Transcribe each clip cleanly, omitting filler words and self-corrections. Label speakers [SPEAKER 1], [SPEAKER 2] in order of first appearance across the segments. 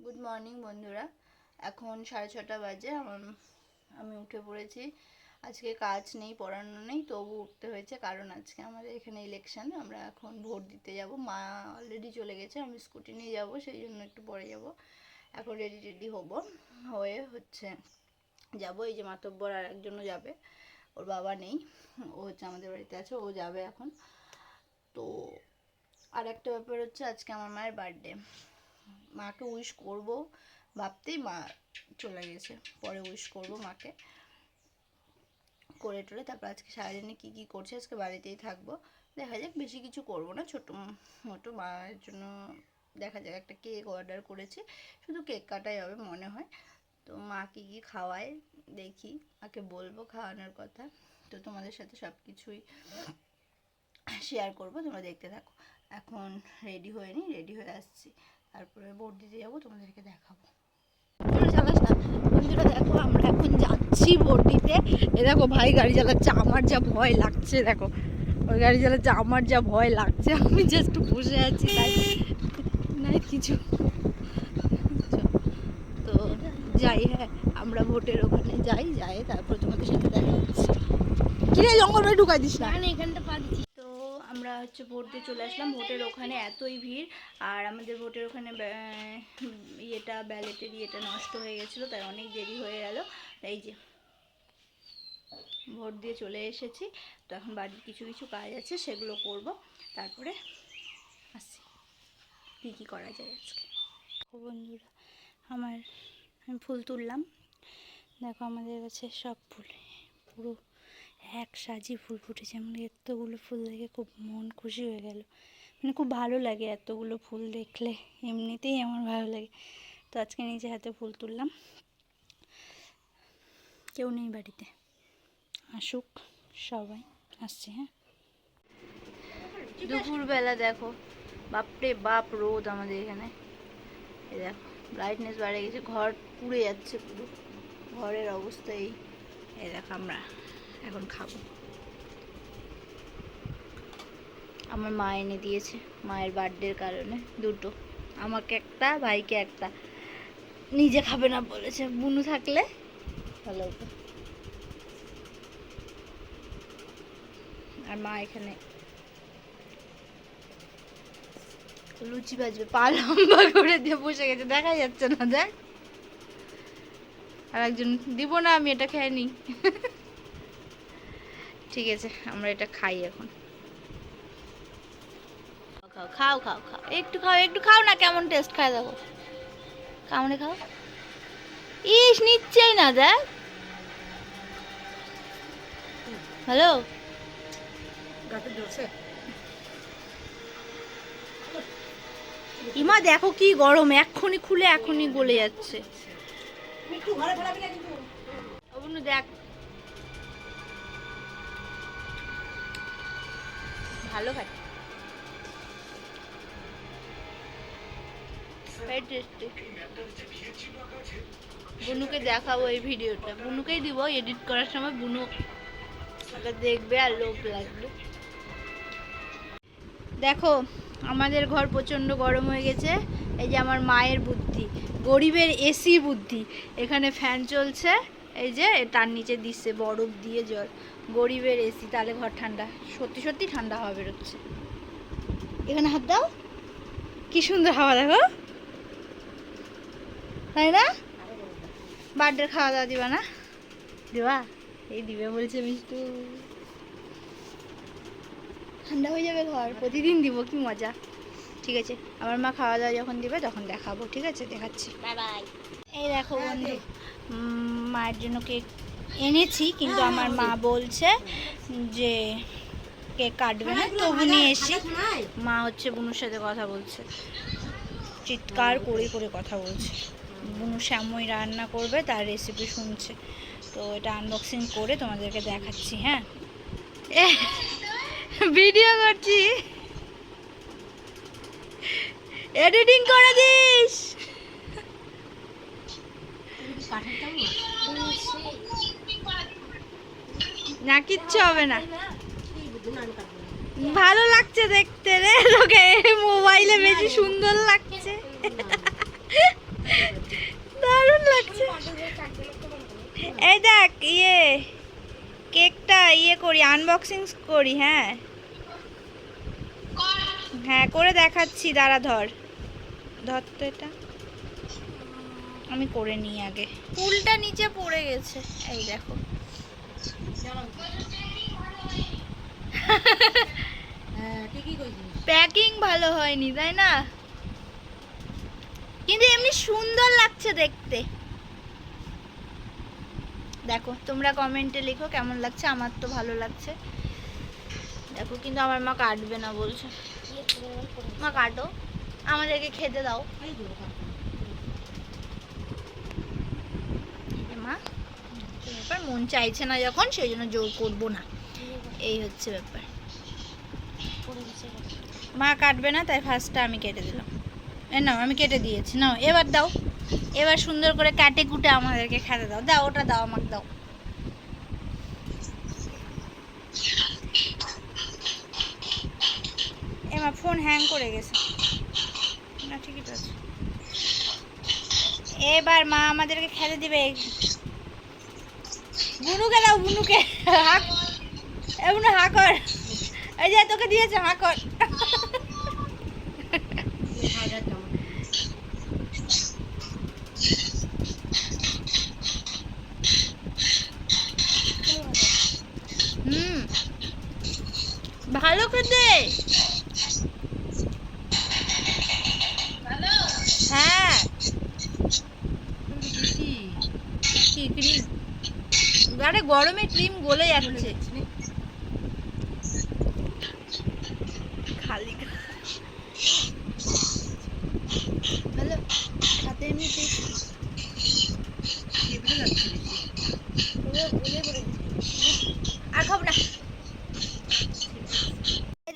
[SPEAKER 1] Good morning বন্ধুরা। এখন 6:30 বাজে। আমি উঠে পড়েছি। আজকে কাজ নেই, পড়ানো নেই, তবু উঠতে হয়েছে কারণ আজকে আমাদের এখানে ইলেকশন। আমরা এখন ভোট দিতে যাব। মা অলরেডি চলে গেছে, আমি স্কুটি নিয়ে যাব, সেই জন্য একটু পরে যাব। এখন রেডি হব, হয়ে যাব। এই যে মাতব্বর আর একজনও যাবে, ওর বাবা নেই, ও আমাদের বাড়িতে আছে, ও যাবে এখন। তো আর একটা ব্যাপার হচ্ছে, আজকে আমার মায়ের বার্থডে। মাকে উইশ করব ভাবতেই মা চলে গেছে। পরে উইশ করব মাকে করে টোরে। তারপর আজকে সারাদিনে কী কী করছে, আজকে বাড়িতেই থাকবো। দেখা যাক, বেশি কিছু করব না, ছোটো মোটো মায়ের জন্য দেখা যাক। একটা কেক অর্ডার করেছি, শুধু কেক কাটাই হবে মনে হয়। তো মা কী কী খাওয়ায় দেখি, মাকে বলবো খাওয়ানোর কথা। তো তোমাদের সাথে সব কিছুই শেয়ার করবো, তোমরা দেখতে থাকো। এখন রেডি হয়ে নিই, রেডি হয়ে আসছি, তারপরে ভোট দিতে যাবো, তোমাদেরকে দেখাবো। চালাস না বন্ধুরা, দেখো আমরা এখন যাচ্ছি ভোট দিতে। এ দেখো ভাই গাড়ি চালাচ্ছে, আমার যা ভয় লাগছে। দেখো ওই গাড়ি চালাচ্ছে, আমার যা ভয় লাগছে। আমি জাস্ট বসে আছি, তাই নাই কিছু। তো যাই, হ্যাঁ আমরা ভোটের ওখানে যাই, তারপর তোমাদের সাথে দেখা হচ্ছে। কিরে জঙ্গল বাড়ি ঢুকাই দিস না, এখানটা পা দিচ্ছি। তো আমরা ভোট দিয়ে চলে আসলাম। ভোটের ওখানে এতই ভিড়, আর আমাদের ভোটের ওখানে ব্যালেটের ইয়েটা নষ্ট হয়ে গেছিলো, তাই অনেক দেরি হয়ে গেল। এই যে ভোট দিয়ে চলে এসেছি। তো এখন বাড়ির কিছু কিছু কাজ আছে, সেগুলো করব, তারপরে আসছি কী কী করা যায় আজকে। বন্ধুরা, আমি ফুল তুললাম। দেখো আমাদের কাছে সব ফুল পুরো এক সাজি ফুল ফুটেছে। আমাদের এতগুলো ফুল দেখে খুব মন খুশি হয়ে গেল। মানে খুব ভালো লাগে এতগুলো ফুল দেখলে, এমনিতেই আমার ভালো লাগে। তো আজকে নিজে হাতে ফুল তুললাম। কেউ নেই বাড়িতে, আসুক সবাই, আসছে। হ্যাঁ, দুপুরবেলা দেখো, বাপরে বাপ রোদ আমাদের এখানে। এই দেখো ব্রাইটনেস বাড়ে গেছে, ঘর পুড়ে যাচ্ছে পুরো, ঘরের অবস্থা এই। এই দেখো আমরা এখন খাবো। আমার মা এনে দিয়েছে মায়ের বার্থডের কারণে দুটো, আমাকে একটা, ভাইকে একটা। নিজে খাবে না বলেছে, বুনু থাকলে ভালো হতো। আর মা এখানে লুচি ভাজবে, পা লম্বা করে দিয়ে বসে গেছে, দেখা যাচ্ছে না, দেখ। আর একজন দিব না, আমি এটা খেয়ে নিই। ঠিক আছে, আমরা এটা খাই এখন। খাও খাও খাও, একটু খাও না, কেমন টেস্ট খায় দেখো, কামড়ে খাও। ইস, নিচ্ছেই না, দেখ। হ্যালো, ইমা দেখো কি গরম, এক্ষুনি খুলে এখনই গলে যাচ্ছে। দেখ, ভালো খাই, বুনুকে দেখাবো এই ভিডিওটা, বুনুকেই দিব এডিট করার সময়, বুনু দেখবে আর লোভ লাগবে। দেখো আমাদের ঘর প্রচণ্ড গরম হয়ে গেছে। এই যে আমার মায়ের বুদ্ধি, গরিবের এসি বুদ্ধি। এখানে ফ্যান চলছে, এই যে তার নিচে দিচ্ছে বরফ দিয়ে জল। গরিবের এসি, তাহলে ঘর ঠান্ডা, সত্যি সত্যি ঠান্ডা হাওয়া বেরোচ্ছে। এখানে হাত দাও, কি সুন্দর হাওয়া দেখো, তাই না? বার্থডে খাওয়া দাওয়া দিবা না? দিবা, এই দিবে বলছে মিষ্টু। ঠান্ডা হয়ে যাবে ঘর, প্রতিদিন দিব, কি মজা। ঠিক আছে, আমার মা খাওয়া দাওয়া যখন দিবে তখন দেখাবো, ঠিক আছে, দেখাচ্ছি। Bye bye. এই দেখো বন্ধু, মায়ের জন্য কেক এনেছি, কিন্তু আমার মা বলছে যে কেক কাটবে না, তবু নিয়ে এসি। মা বুনুর সাথে কথা বলছে, চিৎকার করে করে কথা বলছে। বুনু শ্যামই রান্না করবে, তার রেসিপি শুনছে। তো এটা আনবক্সিং করে তোমাদেরকে দেখাচ্ছি। হ্যাঁ, ভিডিও করছি, এডিটিং করে দিস না, কিচ্ছু হবে না। ভালো লাগছে দেখতে রে, তোকে মোবাইলে বেশি সুন্দর লাগছে।
[SPEAKER 2] এই দেখ ইয়ে কেকটা ইয়ে করি, আনবক্সিং করি। হ্যাঁ হ্যাঁ করে দেখাচ্ছি, দাঁড়া ধর ধর তো এটা, আমি করে নিই আগে। ফুলটা নিচে পড়ে গেছে, এই দেখো। প্যাকিং ভালো হয়নি তাই না, কিন্তু এমনি সুন্দর লাগছে দেখতে। দেখো তোমরা কমেন্টে লিখো কেমন লাগছে, আমার তো ভালো লাগছে। দেখো কিন্তু আমার মা কাটবে না বলছে। মা কাটো, আমাদেরকে খেতে দাও। মা ব্যাপার, মন চাইছে না যখন সেই জন্য জোর করবো না, এই হচ্ছে ব্যাপার। মা কাটবে না তাই ফার্স্টটা আমি কেটে দিলাম। নাও আমি কেটে দিয়েছি, নাও এবার দাও। এবার সুন্দর করে কাটে কুটে আমাদেরকে খেতে দাও। দাও ওটা দাও, আমাকে দাও। এমা ফোন হ্যাং করে গেছে না, ঠিকই তো আছে। এবার মা আমাদেরকে খেতে দিবে। বুনুকে দাও, বুনুকে হাক, বুনু হা কর। এই যে তোকে দিয়েছে, হা কর। ভালো খেতে। হ্যাঁ কি ক্রিম, আরে গরমে ক্রিম গলে যাচ্ছে খালি। ভালো খাতে এমনি আর খাবো না।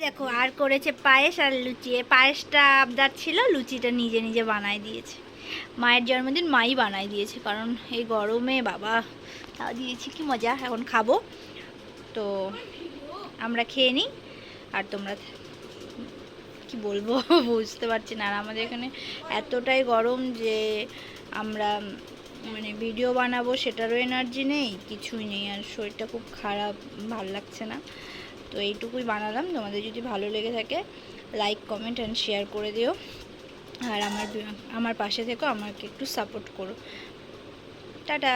[SPEAKER 2] দেখো আর করেছে পায়েস আর লুচি। পায়েসটা আবদার ছিল, লুচিটা নিজে নিজে বানাই দিয়েছে। মায়ের জন্মদিন মাই বানাই দিয়েছে, কারণ এই গরমে বাবা তাও দিয়েছি, কি মজা। এখন খাবো, তো আমরা খেয়ে নিই। আর তোমরা কি বলবো বুঝতে পারছি না। আর আমাদের এখানে এতটাই গরম যে আমরা মানে ভিডিও বানাবো সেটারও এনার্জি নেই, কিছুই নেই। আর শরীরটা খুব খারাপ, ভাল লাগছে না। তো এইটুকুই বানালাম। তোমাদের যদি ভালো লেগে থাকে লাইক কমেন্ট অ্যান্ড শেয়ার করে দিও। আর আমার পাশে থেকো, আমাকে একটু সাপোর্ট করো। টাটা।